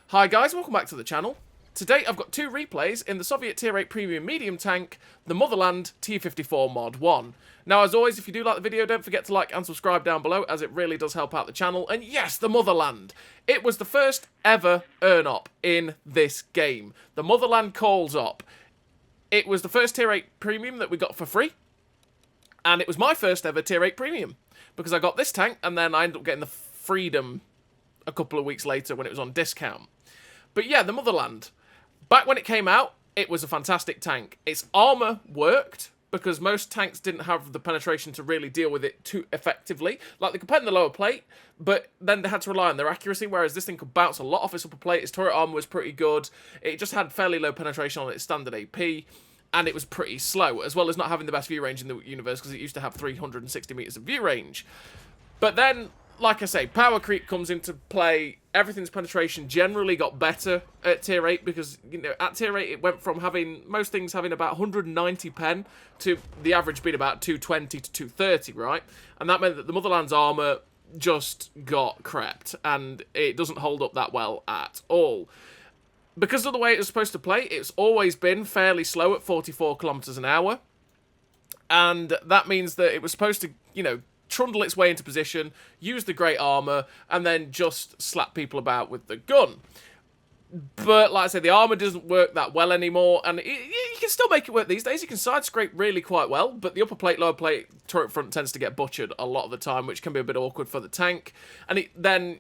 Hi guys, welcome back to the channel. Today I've got two replays in the Soviet Tier 8 Premium Medium Tank, the Motherland T54 Mod 1. Now as always, if you do like the video, don't forget to like and subscribe down below, as it really does help out the channel. And yes, the Motherland! It was the first ever earn-up in this game. The Motherland calls up. It was the first Tier 8 Premium that we got for free, and it was my first ever Tier 8 Premium, because I got this tank, and then I ended up getting the Freedom a couple of weeks later when it was on discount. But yeah, the Motherland. Back when it came out, it was a fantastic tank. Its armour worked, because most tanks didn't have the penetration to really deal with it too effectively. Like, they could put in the lower plate, but then they had to rely on their accuracy, whereas this thing could bounce a lot off its upper plate. Its turret armour was pretty good. It just had fairly low penetration on its standard AP, and it was pretty slow, as well as not having the best view range in the universe, because it used to have 360 metres of view range. But then, like I say, power creep comes into play. Everything's penetration generally got better at Tier 8 because, you know, at Tier 8 it went from having, most things having about 190 pen to the average being about 220 to 230, right? And that meant that the Motherland's armour just got crept, and it doesn't hold up that well at all. Because of the way it was supposed to play, it's always been fairly slow at 44 kilometers an hour. And that means that it was supposed to, you know, trundle its way into position, use the great armour, and then just slap people about with the gun. But, like I said, the armour doesn't work that well anymore, and you can still make it work these days. You can side scrape really quite well, but the upper plate, lower plate, turret front tends to get butchered a lot of the time, which can be a bit awkward for the tank. And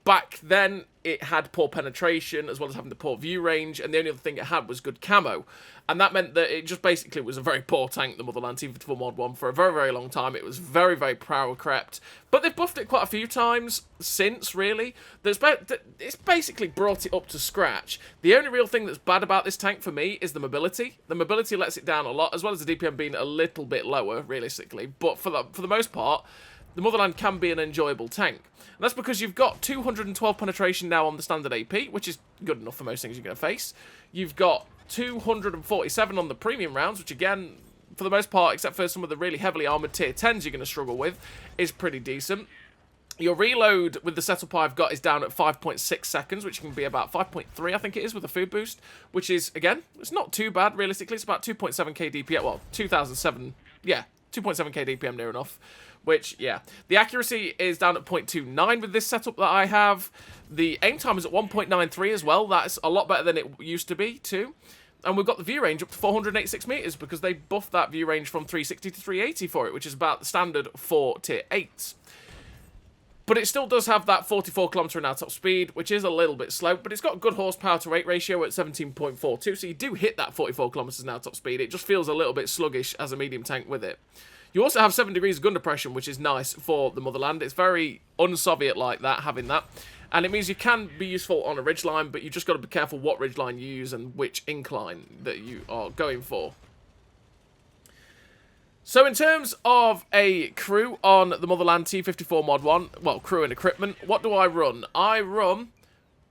back then, it had poor penetration, as well as having the poor view range, and the only other thing it had was good camo. And that meant that it just basically was a very poor tank, the Motherland T54 Mod 1, for a very, very long time. It was very, very power crept. But they've buffed it quite a few times since, really. It's basically brought it up to scratch. The only real thing that's bad about this tank for me is the mobility. The mobility lets it down a lot, as well as the DPM being a little bit lower, realistically. But for the most part, the Motherland can be an enjoyable tank. And that's because you've got 212 penetration now on the standard AP, which is good enough for most things you're going to face. You've got 247 on the premium rounds, which again, for the most part, except for some of the really heavily armoured tier 10s you're going to struggle with, is pretty decent. Your reload with the setup I've got is down at 5.6 seconds, which can be about 5.3, I think it is, with a food boost, which is, again, it's not too bad, realistically. It's about 2.7k DPM, well, 2007, yeah, 2.7k DPM near enough. Which, yeah. The accuracy is down at 0.29 with this setup that I have. The aim time is at 1.93 as well. That's a lot better than it used to be, too. And we've got the view range up to 486 metres because they buffed that view range from 360 to 380 for it, which is about the standard for Tier 8s. But it still does have that 44 km an hour top speed, which is a little bit slow, but it's got a good horsepower to weight ratio at 17.42, so you do hit that 44 km an hour top speed. It just feels a little bit sluggish as a medium tank with it. You also have 7 degrees of gun depression, which is nice for the Motherland. It's very un-Soviet like that, having that. And it means you can be useful on a ridgeline, but you just got to be careful what ridgeline you use and which incline that you are going for. So in terms of a crew on the Motherland T54 Mod 1, well, crew and equipment, what do I run? I run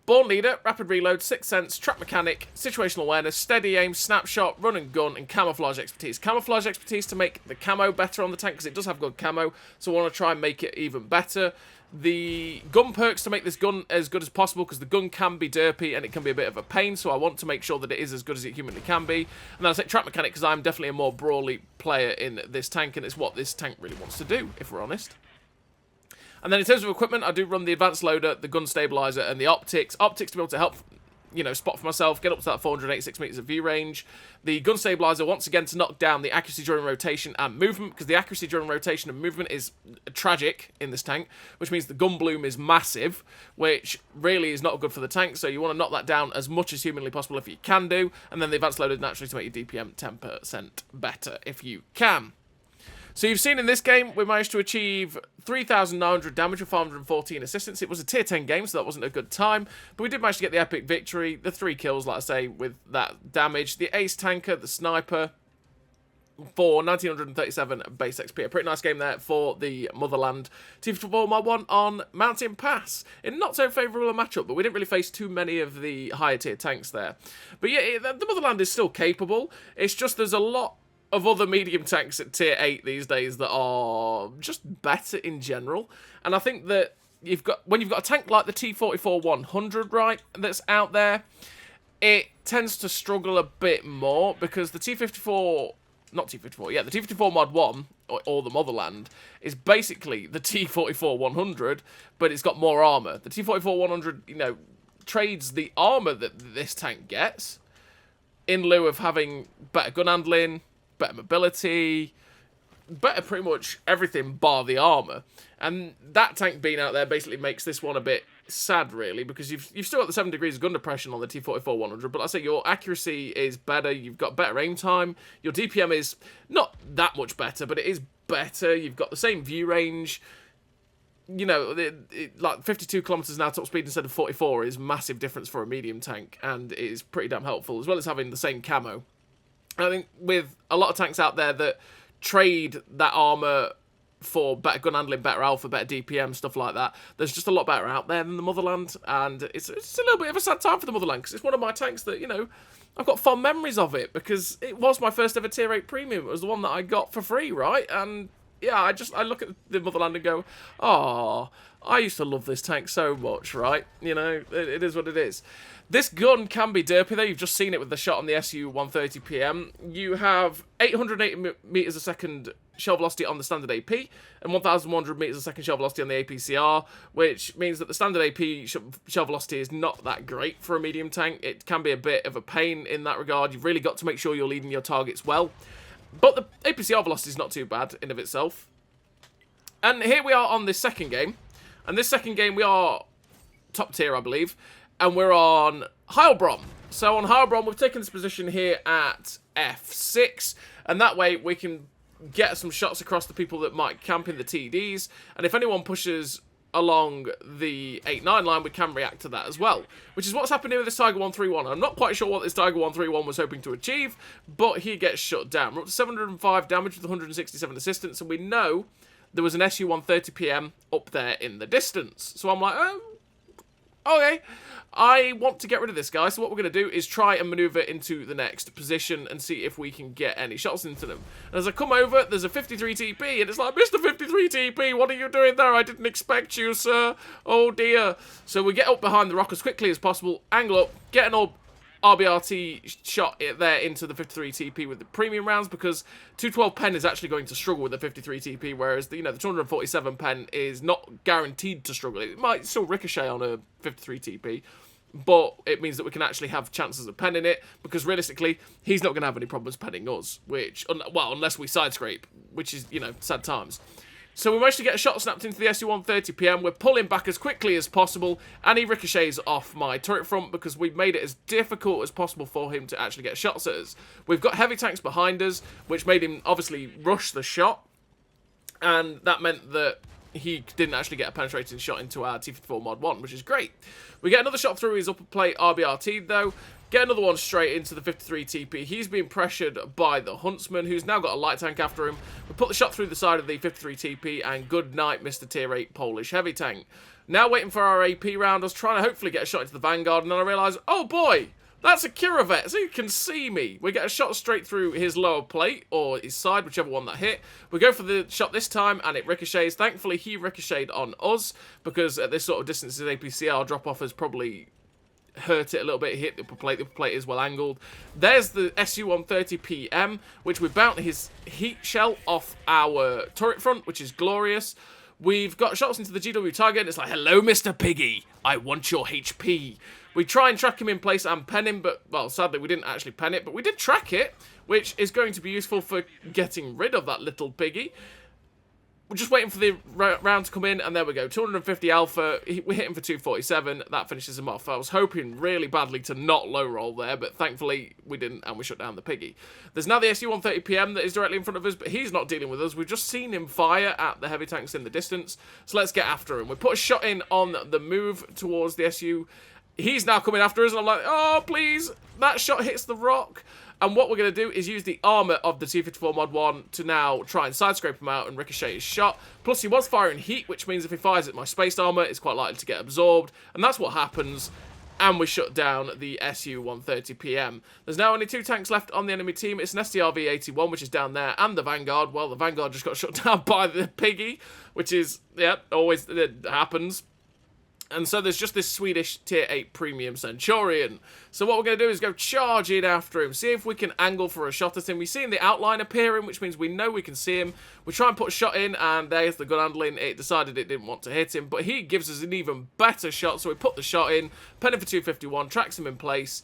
Born Leader, Rapid Reload, Sixth Sense, Trap Mechanic, Situational Awareness, Steady Aim, Snapshot, Run and Gun, and Camouflage Expertise. Camouflage Expertise to make the camo better on the tank, because it does have good camo, so I want to try and make it even better. The gun perks to make this gun as good as possible, because the gun can be derpy and it can be a bit of a pain, so I want to make sure that it is as good as it humanly can be. And then I say Trap Mechanic, because I'm definitely a more brawly player in this tank, and it's what this tank really wants to do, if we're honest. And then in terms of equipment, I do run the advanced loader, the gun stabilizer, and the optics. Optics to be able to help, you know, spot for myself, get up to that 486 meters of view range. The gun stabilizer, once again, to knock down the accuracy during rotation and movement, because the accuracy during rotation and movement is tragic in this tank, which means the gun bloom is massive, which really is not good for the tank, so you want to knock that down as much as humanly possible if you can do. And then the advanced loader, naturally, to make your DPM 10% better if you can. So you've seen in this game, we managed to achieve 3,900 damage with 514 assistance. It was a tier 10 game, so that wasn't a good time. But we did manage to get the epic victory, the 3 kills, like I say, with that damage. The ace tanker, the sniper, for 1,937 base XP. A pretty nice game there for the Motherland T54 Mod 1 on Mountain Pass. In not so favourable a matchup, but we didn't really face too many of the higher tier tanks there. But yeah, the Motherland is still capable. It's just there's a lot of other medium tanks at tier 8 these days that are just better in general. And I think that when you've got a tank like the T54 100, right, that's out there, it tends to struggle a bit more because the T54, not T54, yeah, the T54 Mod 1, or the Motherland, is basically the T44 100, but it's got more armor. The T44 100, you know, trades the armor that this tank gets in lieu of having better gun handling, better mobility, better pretty much everything bar the armor. And that tank being out there basically makes this one a bit sad, really, because you've still got the 7 degrees of gun depression on the T44 100, but like I say, your accuracy is better, you've got better aim time, your DPM is not that much better, but it is better, you've got the same view range. You know, like 52 kilometers an hour top speed instead of 44 is massive difference for a medium tank, and it is pretty damn helpful, as well as having the same camo. And I think with a lot of tanks out there that trade that armor for better gun handling, better alpha, better DPM, stuff like that, there's just a lot better out there than the Motherland, and it's a little bit of a sad time for the Motherland, because it's one of my tanks that, you know, I've got fond memories of it, because it was my first ever tier 8 premium. It was the one that I got for free, right? And yeah, I look at the Motherland and go, oh, I used to love this tank so much, right? You know, it is what it is. This gun can be derpy, though. You've just seen it with the shot on the SU-130 PM. You have 880 meters a second shell velocity on the standard AP, and 1,100 meters a second shell velocity on the APCR, which means that the standard AP shell velocity is not that great for a medium tank. It can be a bit of a pain in that regard. You've really got to make sure you're leading your targets well. But the APCR velocity is not too bad in of itself. And here we are on this second game. And this second game we are top tier, I believe. And we're on Heilbronn. So on Heilbronn, we've taken this position here at F6. And that way we can get some shots across the people that might camp in the TDs. And if anyone pushes along the 8-9 line, we can react to that as well, which is what's happened here with this Tiger 131. I'm not quite sure what this Tiger 131 was hoping to achieve, but he gets shut down. We're up to 705 damage with 167 assistance, and we know there was an SU-130 PM up there in the distance. So I'm like, oh, okay, I want to get rid of this guy, so what we're going to do is try and maneuver into the next position and see if we can get any shots into them. And as I come over, there's a 53 TP, and it's like, Mr. 53 TP, what are you doing there? I didn't expect you, sir. Oh, dear. So we get up behind the rock as quickly as possible, angle up, get an old RBRT shot there into the 53 TP with the premium rounds, because 212 pen is actually going to struggle with the 53 TP, whereas the 247 pen is not guaranteed to struggle. It might still ricochet on a 53 TP, but it means that we can actually have chances of penning it, because realistically, he's not going to have any problems penning us, which, well, unless we side scrape, which is, sad times. So we managed to get a shot snapped into the SU-130 PM. We're pulling back as quickly as possible, and he ricochets off my turret front because we've made it as difficult as possible for him to actually get shots at us. We've got heavy tanks behind us, which made him obviously rush the shot, and that meant that he didn't actually get a penetrating shot into our T54 Mod 1, which is great. We get another shot through his upper plate RBRT, though. Get another one straight into the 53 TP. He's being pressured by the Huntsman, who's now got a light tank after him. We put the shot through the side of the 53 TP, and good night, Mr. Tier 8 Polish heavy tank. Now waiting for our AP round. I was trying to hopefully get a shot into the Vanguard, and then I realised, oh boy, that's a Kiravet, so you can see me. We get a shot straight through his lower plate, or his side, whichever one that hit. We go for the shot this time, and it ricochets. Thankfully, he ricocheted on us, because at this sort of distance, his APCR drop-off has probably hurt it a little bit. He hit the upper plate. The upper plate is well angled. There's the SU-130 PM, which we bounced his heat shell off our turret front, which is glorious. We've got shots into the GW target, and it's like, hello, Mr. Piggy. I want your HP. We try and track him in place and pen him, but, well, sadly, we didn't actually pen it, but we did track it, which is going to be useful for getting rid of that little piggy. We're just waiting for the round to come in, and there we go. 250 alpha. We hit him for 247. That finishes him off. I was hoping really badly to not low roll there, but thankfully we didn't, and we shut down the piggy. There's now the SU-130 PM that is directly in front of us, but he's not dealing with us. We've just seen him fire at the heavy tanks in the distance, so let's get after him. We put a shot in on the move towards the SU. He's now coming after us, and I'm like, oh, please. That shot hits the rock. And what we're going to do is use the armor of the T54 Mod 1 to now try and side scrape him out and ricochet his shot. Plus, he was firing heat, which means if he fires at my spaced armor, it's quite likely to get absorbed. And that's what happens. and we shut down the Su-130PM. There's now only 2 tanks left on the enemy team. It's an STRV-81, which is down there, and the Vanguard. Well, the Vanguard just got shut down by the Piggy, which is, yeah, always, it happens. And so there's just this Swedish Tier 8 Premium Centurion. So what we're going to do is go charge in after him, see if we can angle for a shot at him. We've seen the outline appearing, which means we know we can see him. We try and put a shot in, and there's the gun handling. It decided it didn't want to hit him, but he gives us an even better shot, so we put the shot in, penny for 251, tracks him in place.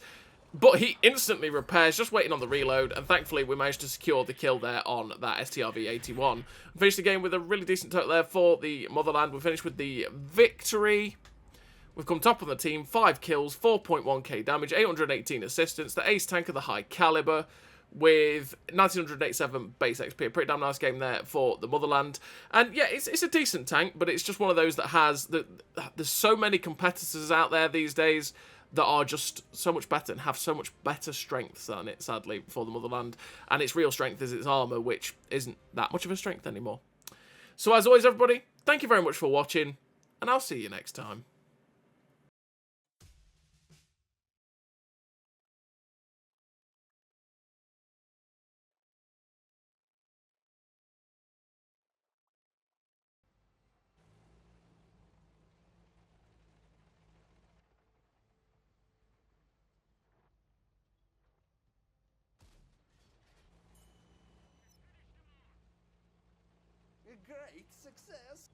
But he instantly repairs, just waiting on the reload, and thankfully we managed to secure the kill there on that STRV-81. We finished the game with a really decent total there for the Motherland. We finished with the victory. We've come top on the team, 5 kills, 4.1k damage, 818 assistance, the ace tank of the high caliber, with 1987 base XP. A pretty damn nice game there for the Motherland. And yeah, it's a decent tank, but it's just one of those that has... There's so many competitors out there these days that are just so much better and have so much better strength than it, sadly, for the Motherland. And its real strength is its armour, which isn't that much of a strength anymore. So as always, everybody, thank you very much for watching, and I'll see you next time. A great success.